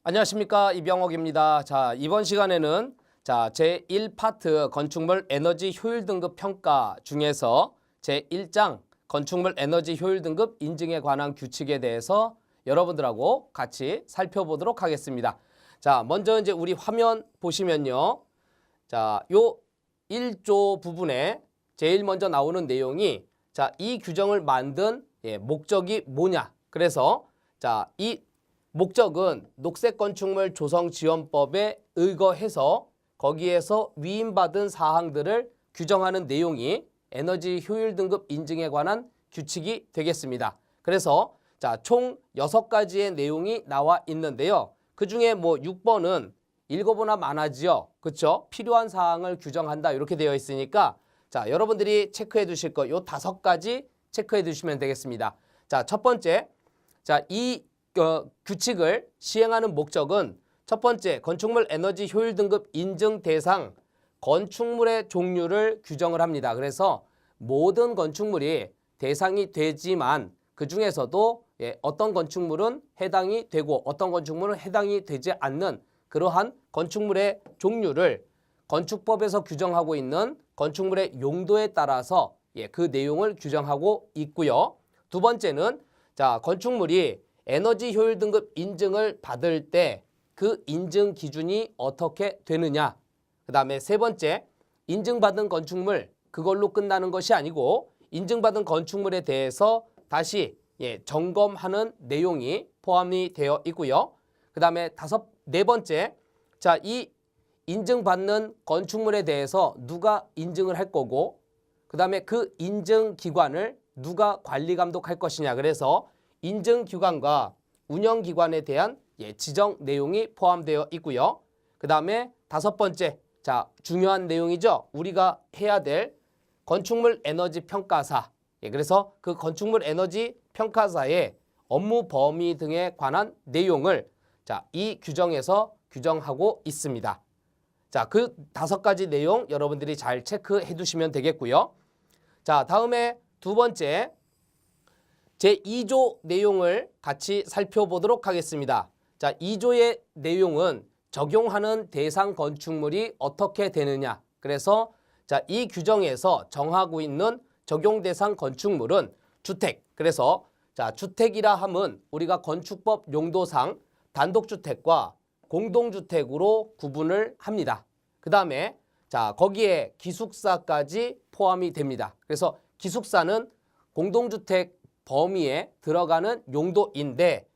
안녕하십니까, 이병옥입니다. 자, 이번 시간에는 제1파트 건축물 에너지 효율 등급 평가 중에서 제1장 건축물 에너지 효율 등급 인증에 관한 규칙에 대해서 여러분들하고 같이 살펴보도록 하겠습니다. 자, 먼저 이제 우리 화면 보시면요. 자, 요 1조 부분에 제일 먼저 나오는 내용이 이 규정을 만든 목적이 뭐냐. 그래서 이 목적은 녹색건축물 조성지원법에 의거해서 거기에서 위임받은 사항들을 규정하는 내용이 에너지 효율 등급 인증에 관한 규칙이 되겠습니다. 그래서 총 6가지의 내용이 나와 있는데요. 그중에 뭐 6번은 읽어보나 마나지요. 그렇죠? 필요한 사항을 규정한다 이렇게 되어 있으니까 여러분들이 체크해 두실 거 요 5가지 체크해 두시면 되겠습니다. 첫 번째, 이 규칙을 시행하는 목적은 첫 번째, 건축물 에너지 효율 등급 인증 대상 건축물의 종류를 규정을 합니다. 그래서 모든 건축물이 대상이 되지만 그 중에서도 어떤 건축물은 해당이 되고 어떤 건축물은 해당이 되지 않는 그러한 건축물의 종류를 건축법에서 규정하고 있는 건축물의 용도에 따라서 그 내용을 규정하고 있고요. 두 번째는 건축물이 에너지 효율 등급 인증을 받을 때 그 인증 기준이 어떻게 되느냐. 그 다음에 세 번째, 인증받은 건축물 그걸로 끝나는 것이 아니고 인증받은 건축물에 대해서 다시 점검하는 내용이 포함이 되어 있고요. 그 다음에 네 번째, 이 인증받는 건축물에 대해서 누가 인증을 할 거고 그 다음에 그 인증기관을 누가 관리 감독할 것이냐. 그래서 인증기관과 운영기관에 대한 지정 내용이 포함되어 있고요. 그 다음에 5번째, 중요한 내용이죠. 우리가 해야 될 건축물 에너지 평가사. 그래서 그 건축물 에너지 평가사의 업무 범위 등에 관한 내용을 이 규정에서 규정하고 있습니다. 그 5가지 내용 여러분들이 잘 체크해 두시면 되겠고요. 다음에 두 번째, 제2조 내용을 같이 살펴보도록 하겠습니다. 2조의 내용은 적용하는 대상 건축물이 어떻게 되느냐. 그래서 이 규정에서 정하고 있는 적용 대상 건축물은 주택. 그래서 주택이라 함은 우리가 건축법 용도상 단독주택과 공동주택으로 구분을 합니다. 그 다음에 거기에 기숙사까지 포함이 됩니다. 그래서 기숙사는 공동주택 범위에 들어가는 용도인데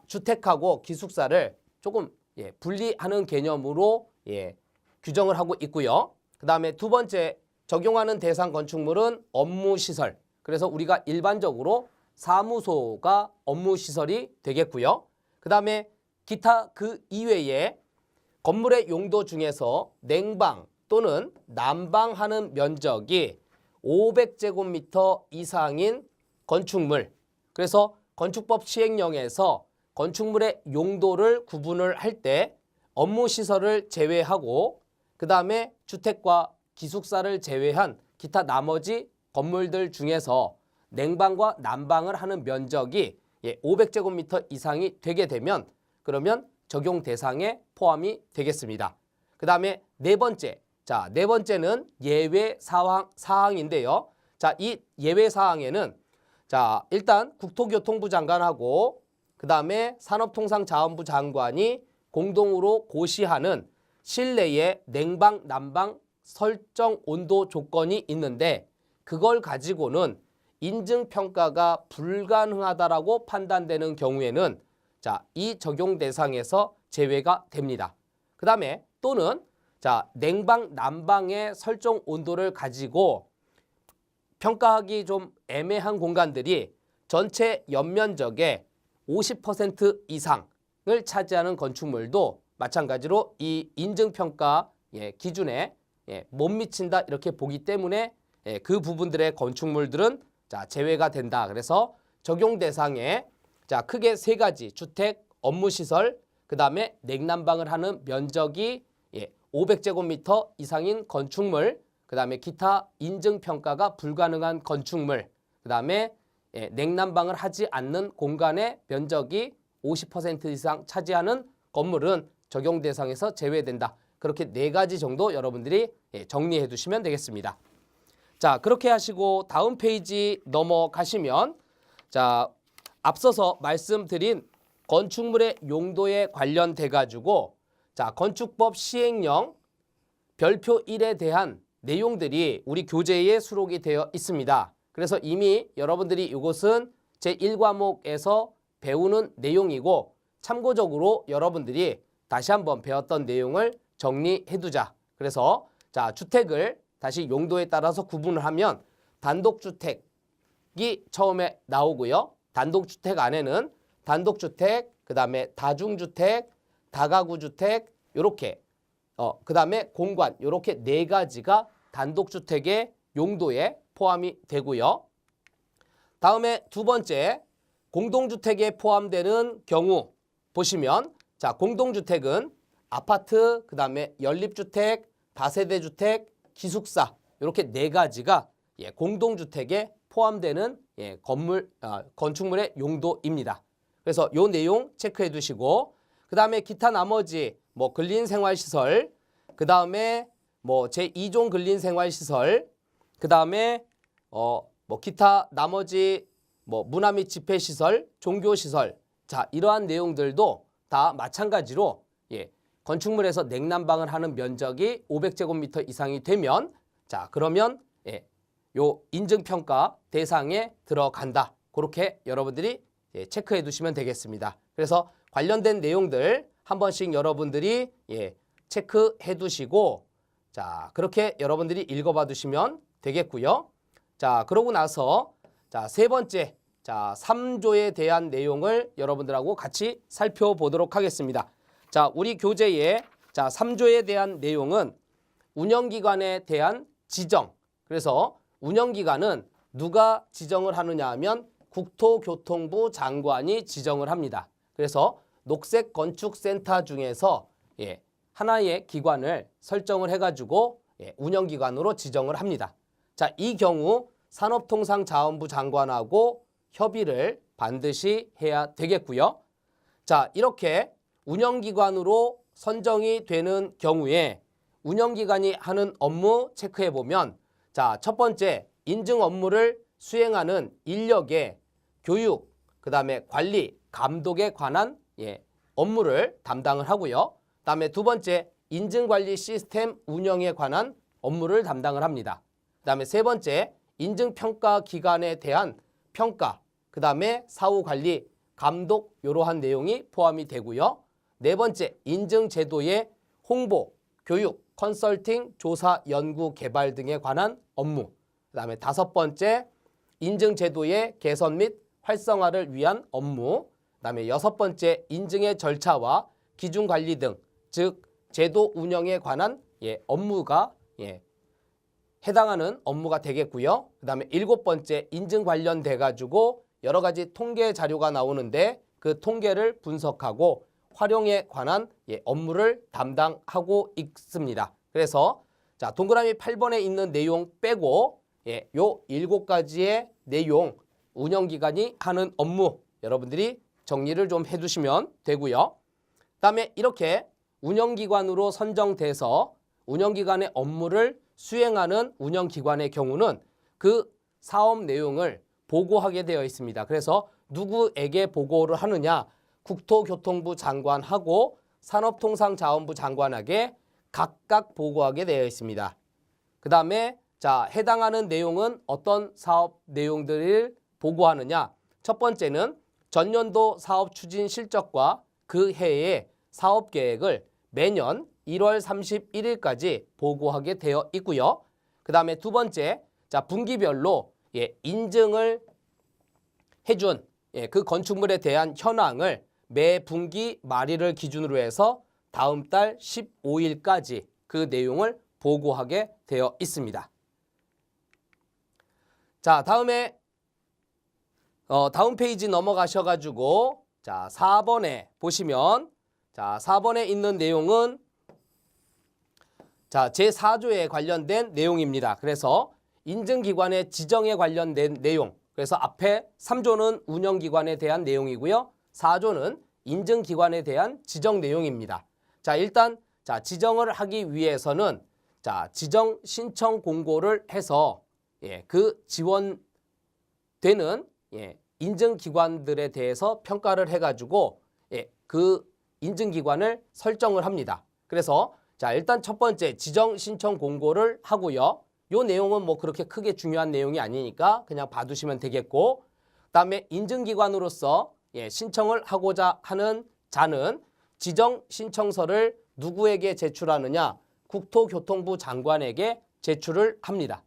주택하고 기숙사를 조금 분리하는 개념으로 규정을 하고 있고요. 그 다음에 두 번째, 적용하는 대상 건축물은 업무시설. 그래서 우리가 일반적으로 사무소가 업무시설이 되겠고요. 그 다음에 기타 그 이외에 건물의 용도 중에서 냉방 또는 난방하는 면적이 500제곱미터 이상인 건축물. 그래서 건축법 시행령에서 건축물의 용도를 구분을 할 때 업무시설을 제외하고 그 다음에 주택과 기숙사를 제외한 기타 나머지 건물들 중에서 냉방과 난방을 하는 면적이 500제곱미터 이상이 되게 되면 그러면 적용 대상에 포함이 되겠습니다. 그 다음에 네 번째, 네 번째는 예외 사항인데요. 이 예외 사항에는 일단 국토교통부 장관하고 그 다음에 산업통상자원부 장관이 공동으로 고시하는 실내의 냉방, 난방 설정 온도 조건이 있는데 그걸 가지고는 인증평가가 불가능하다라고 판단되는 경우에는 이 적용 대상에서 제외가 됩니다. 그 다음에 또는 냉방, 난방의 설정 온도를 가지고 평가하기 좀 애매한 공간들이 전체 연면적의 50% 이상을 차지하는 건축물도 마찬가지로 이 인증평가 기준에 못 미친다 이렇게 보기 때문에 그 부분들의 건축물들은 제외가 된다. 그래서 적용 대상에 크게 3가지 주택, 업무시설, 그 다음에 냉난방을 하는 면적이 500제곱미터 이상인 건축물, 그 다음에 기타 인증평가가 불가능한 건축물, 그 다음에 냉난방을 하지 않는 공간의 면적이 50% 이상 차지하는 건물은 적용 대상에서 제외된다. 그렇게 4가지 정도 여러분들이 정리해 두시면 되겠습니다. 자, 그렇게 하시고 다음 페이지 넘어가시면 자, 앞서서 말씀드린 건축물의 용도에 관련돼 가지고 자, 건축법 시행령 별표 1에 대한 내용들이 우리 교재에 수록이 되어 있습니다. 그래서 이미 여러분들이 이것은 제1과목에서 배우는 내용이고 참고적으로 여러분들이 다시 한번 배웠던 내용을 정리해 두자. 그래서 자, 주택을 다시 용도에 따라서 구분을 하면 단독주택이 처음에 나오고요. 단독주택 안에는 단독주택, 그 다음에 다중주택, 다가구주택 이렇게 그 다음에 공관 이렇게 4가지가 단독주택의 용도에 포함이 되고요. 다음에 두 번째 공동주택에 포함되는 경우 보시면 자, 공동주택은 아파트, 그 다음에 연립주택, 다세대주택, 기숙사 이렇게 4가지가 공동주택에 포함되는 건축물의 용도입니다. 그래서 이 내용 체크해 두시고 그 다음에 기타 나머지 뭐 근린생활시설, 그 다음에 뭐 제2종 근린생활시설, 그 다음에 뭐 기타 나머지 뭐 문화 및 집회시설, 종교시설 자, 이러한 내용들도 다 마찬가지로 건축물에서 냉난방을 하는 면적이 500제곱미터 이상이 되면 자, 그러면 요 인증평가 대상에 들어간다. 그렇게 여러분들이 체크해 두시면 되겠습니다. 그래서 관련된 내용들 한 번씩 여러분들이 체크해 두시고 자, 그렇게 여러분들이 읽어봐 두시면 되겠고요. 자, 그러고 나서 자, 세 번째 자, 3조에 대한 내용을 여러분들하고 같이 살펴보도록 하겠습니다. 자, 우리 교재에 자, 3조에 대한 내용은 운영기관에 대한 지정. 그래서 운영기관은 누가 지정을 하느냐 하면 국토교통부 장관이 지정을 합니다. 그래서 녹색건축센터 중에서 하나의 기관을 설정을 해가지고 운영기관으로 지정을 합니다. 자, 이 경우 산업통상자원부 장관하고 협의를 반드시 해야 되겠고요. 자, 이렇게 운영기관으로 선정이 되는 경우에 운영기관이 하는 업무 체크해 보면 자, 첫 번째 인증 업무를 수행하는 인력의 교육, 그 다음에 관리, 감독에 관한 업무를 담당을 하고요. 그 다음에 두 번째 인증관리 시스템 운영에 관한 업무를 담당을 합니다. 그 다음에 세 번째 인증평가 기관에 대한 평가, 그 다음에 사후관리, 감독 이러한 내용이 포함이 되고요. 네 번째 인증제도의 홍보, 교육, 컨설팅, 조사, 연구, 개발 등에 관한 업무. 그 다음에 다섯 번째 인증제도의 개선 및 활성화를 위한 업무. 그 다음에 여섯 번째 인증의 절차와 기준관리 등, 즉 제도 운영에 관한 업무가 해당하는 업무가 되겠고요. 그 다음에 일곱 번째 인증 관련돼 가지고 여러 가지 통계 자료가 나오는데 그 통계를 분석하고 활용에 관한 업무를 담당하고 있습니다. 그래서 자, 동그라미 8번에 있는 내용 빼고 요 7가지의 내용 운영기관이 하는 업무 여러분들이 정리를 좀 해두시면 되고요. 그 다음에 이렇게 운영기관으로 선정돼서 운영기관의 업무를 수행하는 운영기관의 경우는 그 사업 내용을 보고하게 되어 있습니다. 그래서 누구에게 보고를 하느냐? 국토교통부 장관하고 산업통상자원부 장관에게 각각 보고하게 되어 있습니다. 그 다음에 자, 해당하는 내용은 어떤 사업 내용들을 보고하느냐? 첫 번째는 전년도 사업 추진 실적과 그 해의 사업 계획을 매년 1월 31일까지 보고하게 되어 있고요. 그 다음에 두 번째, 자, 분기별로 인증을 해준 그 건축물에 대한 현황을 매 분기 말일을 기준으로 해서 다음 달 15일까지 그 내용을 보고하게 되어 있습니다. 자, 다음에 다음 페이지 넘어가셔가지고 자, 4번에 보시면 자, 4번에 있는 내용은 자, 제4조에 관련된 내용입니다. 그래서 인증기관의 지정에 관련된 내용. 그래서 앞에 3조는 운영기관에 대한 내용이고요. 4조는 인증기관에 대한 지정 내용입니다. 자, 일단 자, 지정을 하기 위해서는 자, 지정 신청 공고를 해서 그 지원되는 인증기관들에 대해서 평가를 해가지고 그 인증기관을 설정을 합니다. 그래서 자, 일단 첫 번째 지정 신청 공고를 하고요. 요 내용은 뭐 그렇게 크게 중요한 내용이 아니니까 그냥 봐두시면 되겠고, 그다음에 인증기관으로서 신청을 하고자 하는 자는 지정 신청서를 누구에게 제출하느냐? 국토교통부 장관에게 제출을 합니다.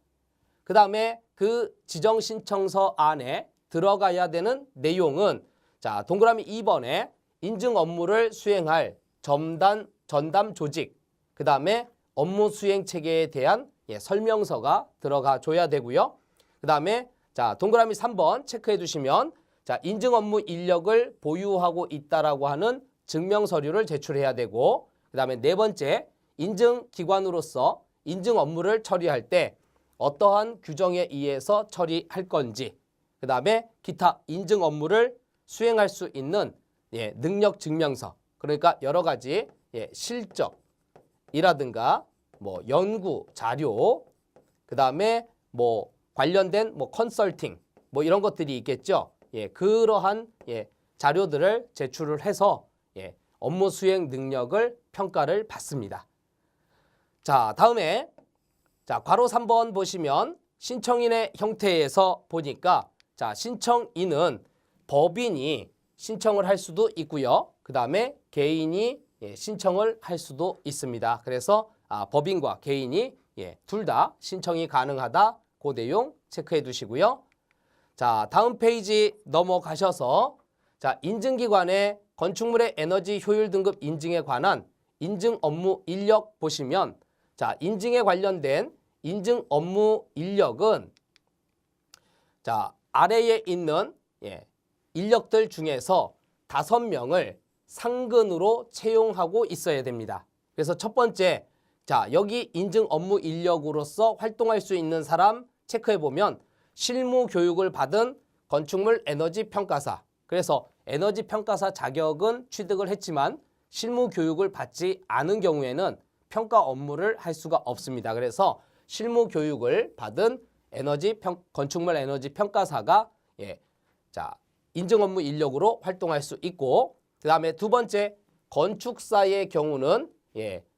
그 다음에 그 지정 신청서 안에 들어가야 되는 내용은 자, 동그라미 2번에 인증 업무를 수행할 전담 조직, 그 다음에 업무 수행 체계에 대한 설명서가 들어가 줘야 되고요. 그 다음에 자, 동그라미 3번 체크해 두시면 자, 인증 업무 인력을 보유하고 있다라고 하는 증명 서류를 제출해야 되고, 그 다음에 네 번째 인증기관으로서 인증 업무를 처리할 때 어떠한 규정에 의해서 처리할 건지, 그 다음에 기타 인증 업무를 수행할 수 있는 능력 증명서, 그러니까 여러 가지 실적이라든가 뭐 연구 자료, 그 다음에 뭐 관련된 뭐 컨설팅 뭐 이런 것들이 있겠죠. 그러한 자료들을 제출을 해서 업무 수행 능력을 평가를 받습니다. 자, 다음에 자, 괄호 3번 보시면 신청인의 형태에서 보니까 자, 신청인은 법인이 신청을 할 수도 있고요. 그 다음에 개인이 신청을 할 수도 있습니다. 그래서 법인과 개인이 둘 다 신청이 가능하다. 그 내용 체크해 두시고요. 자, 다음 페이지 넘어가셔서 자, 인증기관의 건축물의 에너지 효율 등급 인증에 관한 인증 업무 인력 보시면 자, 인증에 관련된 인증 업무 인력은 자, 아래에 있는 인력들 중에서 5명을 상근으로 채용하고 있어야 됩니다. 그래서 첫 번째, 자, 여기 인증 업무 인력으로서 활동할 수 있는 사람 체크해 보면 실무 교육을 받은 건축물 에너지 평가사. 그래서 에너지 평가사 자격은 취득을 했지만 실무 교육을 받지 않은 경우에는 평가 업무를 할 수가 없습니다. 그래서 실무 교육을 받은 건축물 에너지 평가사가 자, 인증 업무 인력으로 활동할 수 있고, 그 다음에 두 번째, 건축사의 경우는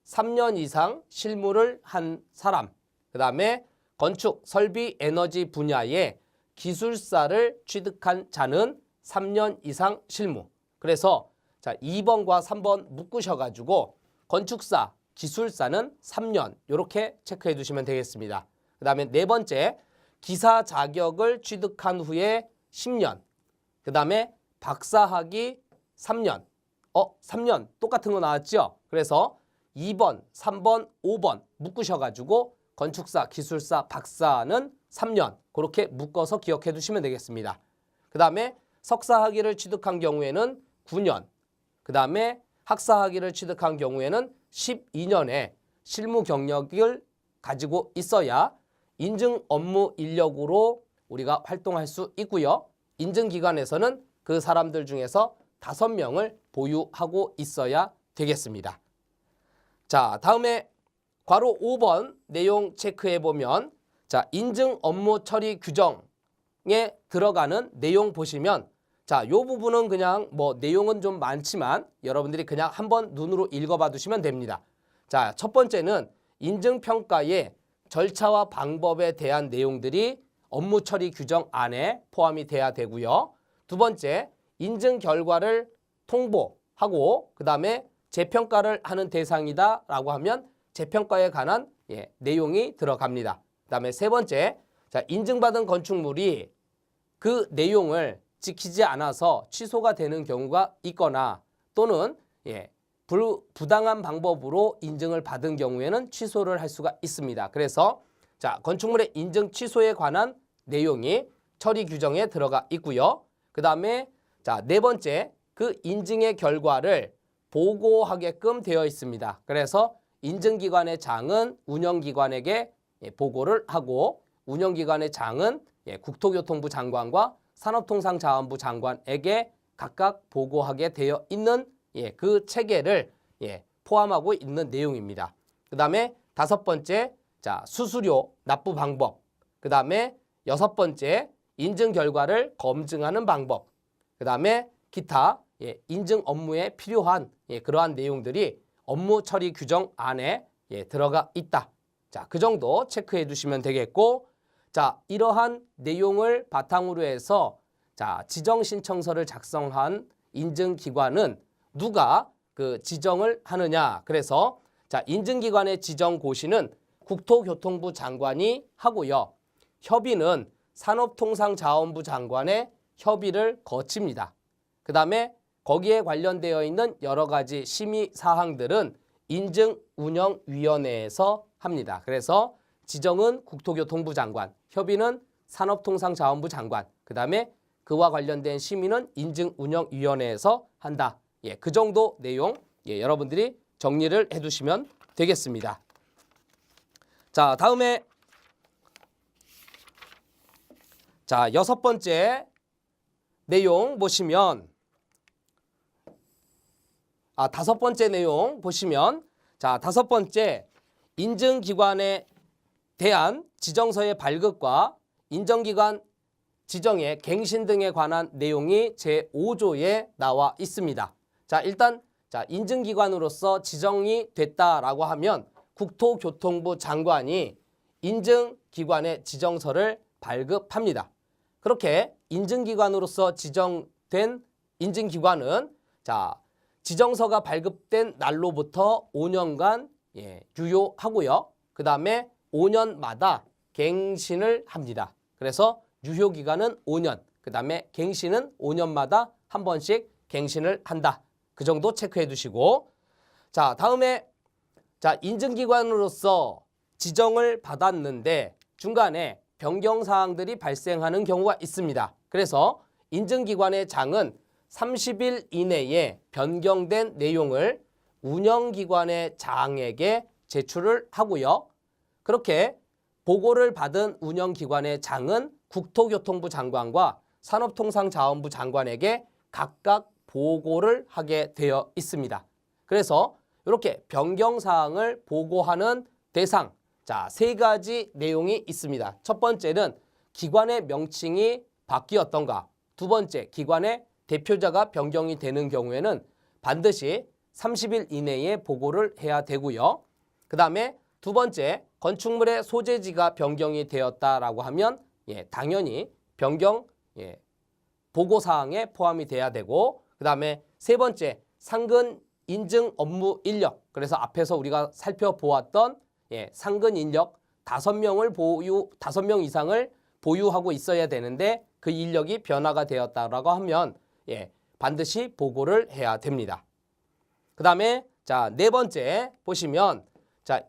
3년 이상 실무를 한 사람, 그 다음에 건축, 설비, 에너지 분야의 기술사를 취득한 자는 3년 이상 실무. 그래서 자, 2번과 3번 묶으셔가지고 건축사, 기술사는 3년 이렇게 체크해 두시면 되겠습니다. 그 다음에 네 번째, 기사 자격을 취득한 후에 10년, 그 다음에 박사학위 3년. 3년 똑같은 거 나왔죠? 그래서 2번, 3번, 5번 묶으셔가지고 건축사, 기술사, 박사는 3년 그렇게 묶어서 기억해 두시면 되겠습니다. 그 다음에 석사학위를 취득한 경우에는 9년, 그 다음에 학사학위를 취득한 경우에는 12년의 실무 경력을 가지고 있어야 인증 업무 인력으로 우리가 활동할 수 있고요. 인증기관에서는 그 사람들 중에서 5명을 보유하고 있어야 되겠습니다. 자, 다음에 괄호 5번 내용 체크해 보면 자, 인증 업무 처리 규정에 들어가는 내용 보시면 자, 요 부분은 그냥 뭐 내용은 좀 많지만 여러분들이 그냥 한번 눈으로 읽어봐 두시면 됩니다. 자, 첫 번째는 인증평가의 절차와 방법에 대한 내용들이 업무 처리 규정 안에 포함이 돼야 되고요. 두 번째, 인증 결과를 통보하고 그 다음에 재평가를 하는 대상이다 라고 하면 재평가에 관한 내용이 들어갑니다. 그 다음에 세 번째, 자, 인증받은 건축물이 그 내용을 지키지 않아서 취소가 되는 경우가 있거나 또는 부당한 방법으로 인증을 받은 경우에는 취소를 할 수가 있습니다. 그래서 자, 건축물의 인증 취소에 관한 내용이 처리 규정에 들어가 있고요. 그 다음에 자, 네 번째, 그 인증의 결과를 보고하게끔 되어 있습니다. 그래서 인증기관의 장은 운영기관에게 보고를 하고 운영기관의 장은 국토교통부 장관과 산업통상자원부 장관에게 각각 보고하게 되어 있는 그 체계를 포함하고 있는 내용입니다. 그 다음에 5번째, 자, 수수료 납부 방법. 그 다음에 6번째, 인증 결과를 검증하는 방법. 그 다음에 기타 인증 업무에 필요한 그러한 내용들이 업무 처리 규정 안에 들어가 있다. 자, 그 정도 체크해 두시면 되겠고, 자, 이러한 내용을 바탕으로 해서 자, 지정 신청서를 작성한 인증기관은 누가 그 지정을 하느냐. 그래서 자, 인증기관의 지정 고시는 국토교통부 장관이 하고요. 협의는 산업통상자원부 장관의 협의를 거칩니다. 그 다음에 거기에 관련되어 있는 여러 가지 심의 사항들은 인증운영위원회에서 합니다. 그래서 지정은 국토교통부 장관, 협의는 산업통상자원부 장관, 그 다음에 그와 관련된 심의는 인증운영위원회에서 한다. 그 정도 내용 여러분들이 정리를 해두시면 되겠습니다. 자, 다음에 자, 6번째 내용 보시면 5번째 내용 보시면 자, 5번째 인증기관에 대한 지정서의 발급과 인정기관 지정의 갱신 등에 관한 내용이 제5조에 나와 있습니다. 자, 일단 자, 인증기관으로서 지정이 됐다라고 하면 국토교통부 장관이 인증기관의 지정서를 발급합니다. 그렇게 인증기관으로서 지정된 인증기관은 자, 지정서가 발급된 날로부터 5년간 유효하고요. 그 다음에 5년마다 갱신을 합니다. 그래서 유효기간은 5년, 그 다음에 갱신은 5년마다 한 번씩 갱신을 한다. 그 정도 체크해 두시고, 자, 다음에 자, 인증기관으로서 지정을 받았는데 중간에 변경사항들이 발생하는 경우가 있습니다. 그래서 인증기관의 장은 30일 이내에 변경된 내용을 운영기관의 장에게 제출을 하고요. 그렇게 보고를 받은 운영기관의 장은 국토교통부 장관과 산업통상자원부 장관에게 각각 보고를 하게 되어 있습니다. 그래서 이렇게 변경사항을 보고하는 대상, 자, 3가지 내용이 있습니다. 첫 번째는 기관의 명칭이 바뀌었던가, 두 번째, 기관의 대표자가 변경이 되는 경우에는 반드시 30일 이내에 보고를 해야 되고요. 그 다음에 두 번째, 건축물의 소재지가 변경이 되었다라고 하면 당연히 변경 보고사항에 포함이 돼야 되고, 그 다음에 세 번째, 상근 인증 업무 인력. 그래서 앞에서 우리가 살펴보았던 상근 인력 5명 이상을 보유하고 있어야 되는데 그 인력이 변화가 되었다라고 하면 반드시 보고를 해야 됩니다. 그 다음에 자, 4번째 보시면 자,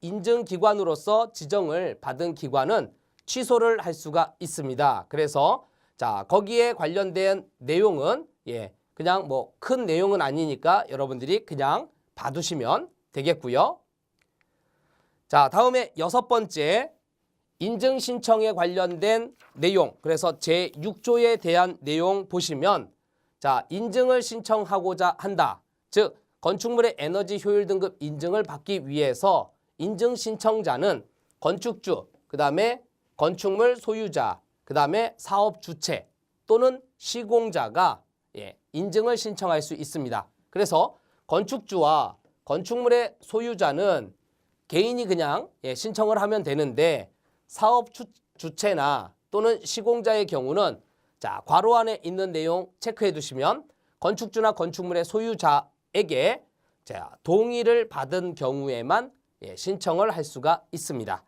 인증기관으로서 지정을 받은 기관은 취소를 할 수가 있습니다. 그래서 자, 거기에 관련된 내용은 그냥 뭐 큰 내용은 아니니까 여러분들이 그냥 봐두시면 되겠고요. 자, 다음에 6번째 인증 신청에 관련된 내용, 그래서 제6조에 대한 내용 보시면 자, 인증을 신청하고자 한다. 즉 건축물의 에너지 효율 등급 인증을 받기 위해서 인증 신청자는 건축주, 그 다음에 건축물 소유자, 그 다음에 사업 주체 또는 시공자가 인증을 신청할 수 있습니다. 그래서 건축주와 건축물의 소유자는 개인이 그냥 신청을 하면 되는데 사업 주체나 또는 시공자의 경우는 자, 괄호 안에 있는 내용 체크해 두시면 건축주나 건축물의 소유자에게 자, 동의를 받은 경우에만 신청을 할 수가 있습니다.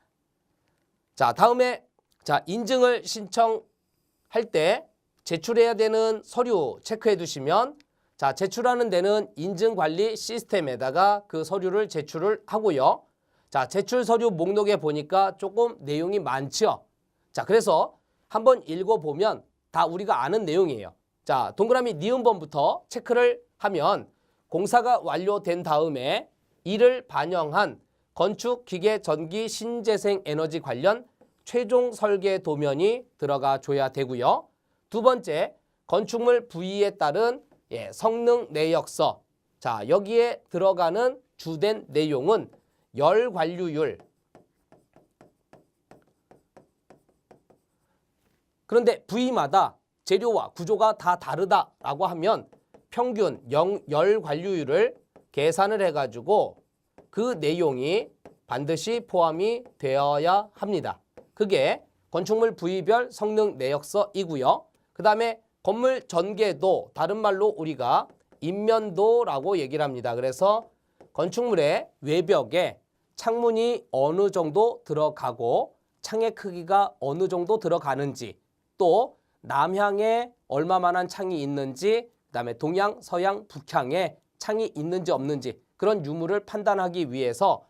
자, 다음에 자, 인증을 신청할 때 제출해야 되는 서류 체크해 두시면 자, 제출하는 데는 인증관리 시스템에다가 그 서류를 제출을 하고요. 자, 제출 서류 목록에 보니까 조금 내용이 많죠. 자, 그래서 한번 읽어보면 다 우리가 아는 내용이에요. 자, 동그라미 니은번부터 체크를 하면 공사가 완료된 다음에 이를 반영한 건축, 기계, 전기, 신재생 에너지 관련 최종 설계 도면이 들어가 줘야 되고요. 두 번째, 건축물 부위에 따른 성능 내역서. 자, 여기에 들어가는 주된 내용은 열 관류율. 그런데 부위마다 재료와 구조가 다 다르다라고 하면 평균 열 관류율을 계산을 해가지고 그 내용이 반드시 포함이 되어야 합니다. 그게 건축물 부위별 성능 내역서이고요. 그 다음에 건물 전개도, 다른 말로 우리가 인면도라고 얘기를 합니다. 그래서 건축물의 외벽에 창문이 어느 정도 들어가고 창의 크기가 어느 정도 들어가는지, 또 남향에 얼마만한 창이 있는지, 그 다음에 동향, 서향, 북향에 창이 있는지 없는지 그런 유무를 판단하기 위해서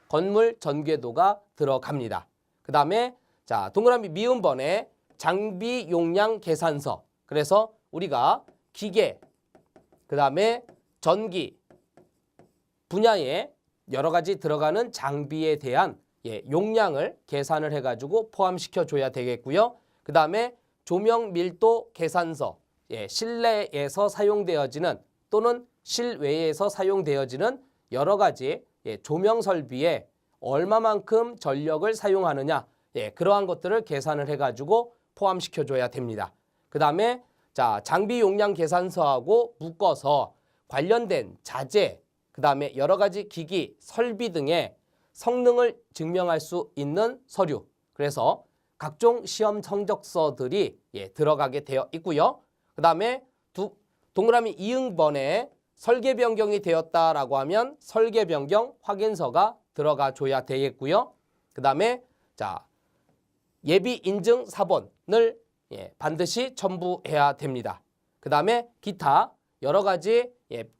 건물 전개도가 들어갑니다. 그 다음에 자, 동그라미 미음번에 장비 용량 계산서. 그래서 우리가 기계, 그 다음에 전기 분야에 여러 가지 들어가는 장비에 대한 용량을 계산을 해가지고 포함시켜 줘야 되겠고요. 그 다음에 조명 밀도 계산서, 실내에서 사용되어지는 또는 실외에서 사용되어지는 여러 가지 조명 설비에 얼마만큼 전력을 사용하느냐, 그러한 것들을 계산을 해가지고 포함시켜 줘야 됩니다. 그 다음에 자, 장비 용량 계산서하고 묶어서 관련된 자재, 그 다음에 여러 가지 기기, 설비 등의 성능을 증명할 수 있는 서류. 그래서 각종 시험 성적서들이 들어가게 되어 있고요. 그 다음에 동그라미 이응번에 설계 변경이 되었다라고 하면 설계 변경 확인서가 들어가 줘야 되겠고요. 그 다음에 자, 예비 인증 사본을 반드시 첨부해야 됩니다. 그 다음에 기타 여러 가지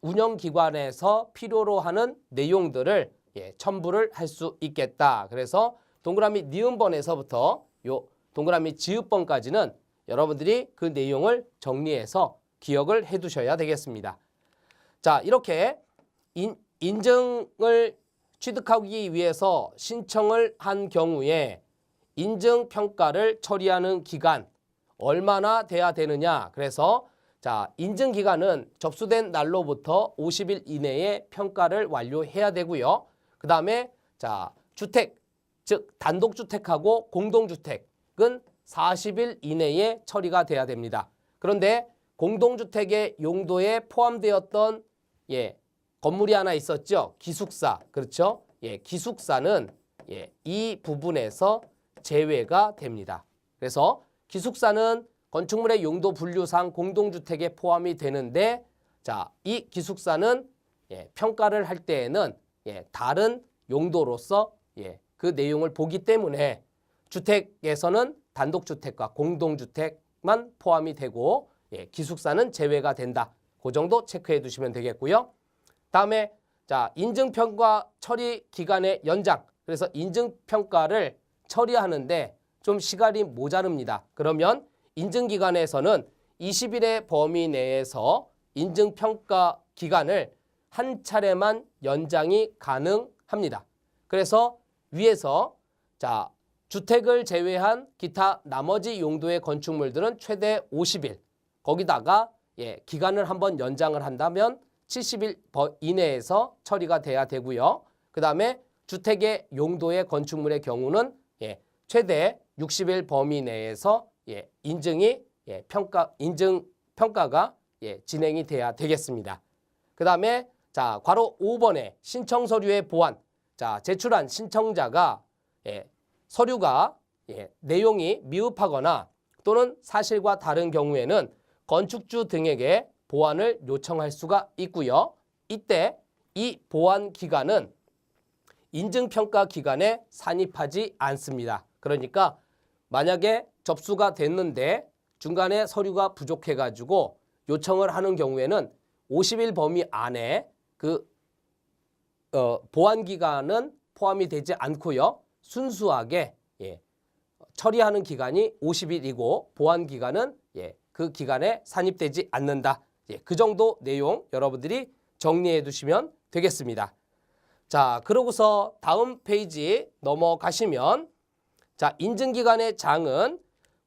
운영기관에서 필요로 하는 내용들을 첨부를 할 수 있겠다. 그래서 동그라미 니은번에서부터 요 동그라미 지읒번까지는 여러분들이 그 내용을 정리해서 기억을 해 두셔야 되겠습니다. 자, 이렇게 인증을 취득하기 위해서 신청을 한 경우에 인증평가를 처리하는 기간 얼마나 돼야 되느냐. 그래서 자, 인증기간은 접수된 날로부터 50일 이내에 평가를 완료해야 되고요. 그 다음에 자, 주택, 즉 단독주택하고 공동주택은 40일 이내에 처리가 돼야 됩니다. 그런데 공동주택의 용도에 포함되었던 건물이 하나 있었죠. 기숙사. 그렇죠? 기숙사는 이 부분에서 제외가 됩니다. 그래서 기숙사는 건축물의 용도 분류상 공동주택에 포함이 되는데, 자, 이 기숙사는 평가를 할 때에는 다른 용도로서 그 내용을 보기 때문에 주택에서는 단독주택과 공동주택만 포함이 되고 기숙사는 제외가 된다. 그 정도 체크해 두시면 되겠고요. 다음에 자, 인증평가 처리 기간의 연장. 그래서 인증평가를 처리하는데 좀 시간이 모자릅니다. 그러면 인증기관에서는 20일의 범위 내에서 인증평가 기간을 한 차례만 연장이 가능합니다. 그래서 위에서 자, 주택을 제외한 기타 나머지 용도의 건축물들은 최대 50일, 거기다가 기간을 한번 연장을 한다면 70일 이내에서 처리가 돼야 되고요. 그 다음에 주택의 용도의 건축물의 경우는 최대 60일 범위 내에서 인증평가가 진행이 돼야 되겠습니다. 그 다음에 자, 괄호 5번에 신청 서류의 보완. 자, 제출한 신청자가 서류가 내용이 미흡하거나 또는 사실과 다른 경우에는 건축주 등에게 보완을 요청할 수가 있고요. 이때 이 보완 기간은 인증평가 기간에 산입하지 않습니다. 그러니까 만약에 접수가 됐는데 중간에 서류가 부족해가지고 요청을 하는 경우에는 50일 범위 안에 그 보완 기간은 포함이 되지 않고요. 순수하게 처리하는 기간이 50일이고 보완 기간은 그 기간에 산입되지 않는다. 그 정도 내용 여러분들이 정리해 두시면 되겠습니다. 자, 그러고서 다음 페이지 넘어가시면 자, 인증기간의 장은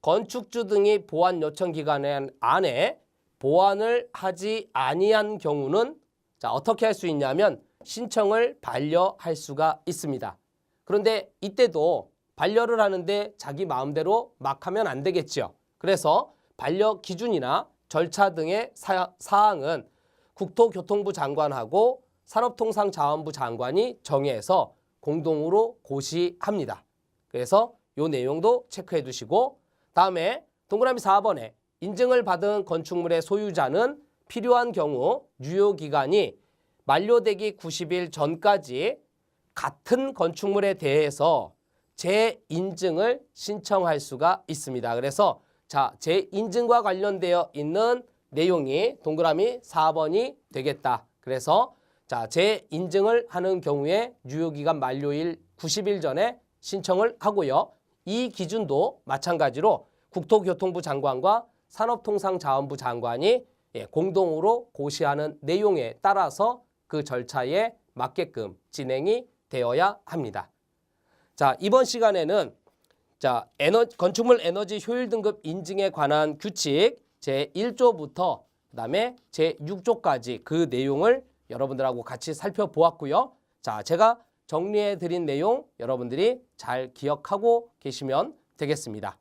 건축주 등이 보완 요청 기간 안에 보완을 하지 아니한 경우는 자, 어떻게 할 수 있냐면 신청을 반려할 수가 있습니다. 그런데 이때도 반려를 하는데 자기 마음대로 막 하면 안 되겠죠. 그래서 반려 기준이나 절차 등의 사항은 국토교통부 장관하고 산업통상자원부 장관이 정해서 공동으로 고시합니다. 그래서 이 내용도 체크해 두시고, 다음에 동그라미 4번에 인증을 받은 건축물의 소유자는 필요한 경우 유효기간이 만료되기 90일 전까지 같은 건축물에 대해서 재인증을 신청할 수가 있습니다. 그래서 자, 재인증과 관련되어 있는 내용이 동그라미 4번이 되겠다. 그래서 자, 재인증을 하는 경우에 유효기간 만료일 90일 전에 신청을 하고요. 이 기준도 마찬가지로 국토교통부 장관과 산업통상자원부 장관이 공동으로 고시하는 내용에 따라서 그 절차에 맞게끔 진행이 되어야 합니다. 자, 이번 시간에는 자, 건축물 에너지 효율 등급 인증에 관한 규칙 제1조부터 그다음에 제6조까지 그 내용을 여러분들하고 같이 살펴보았고요. 자, 제가 정리해 드린 내용 여러분들이 잘 기억하고 계시면 되겠습니다.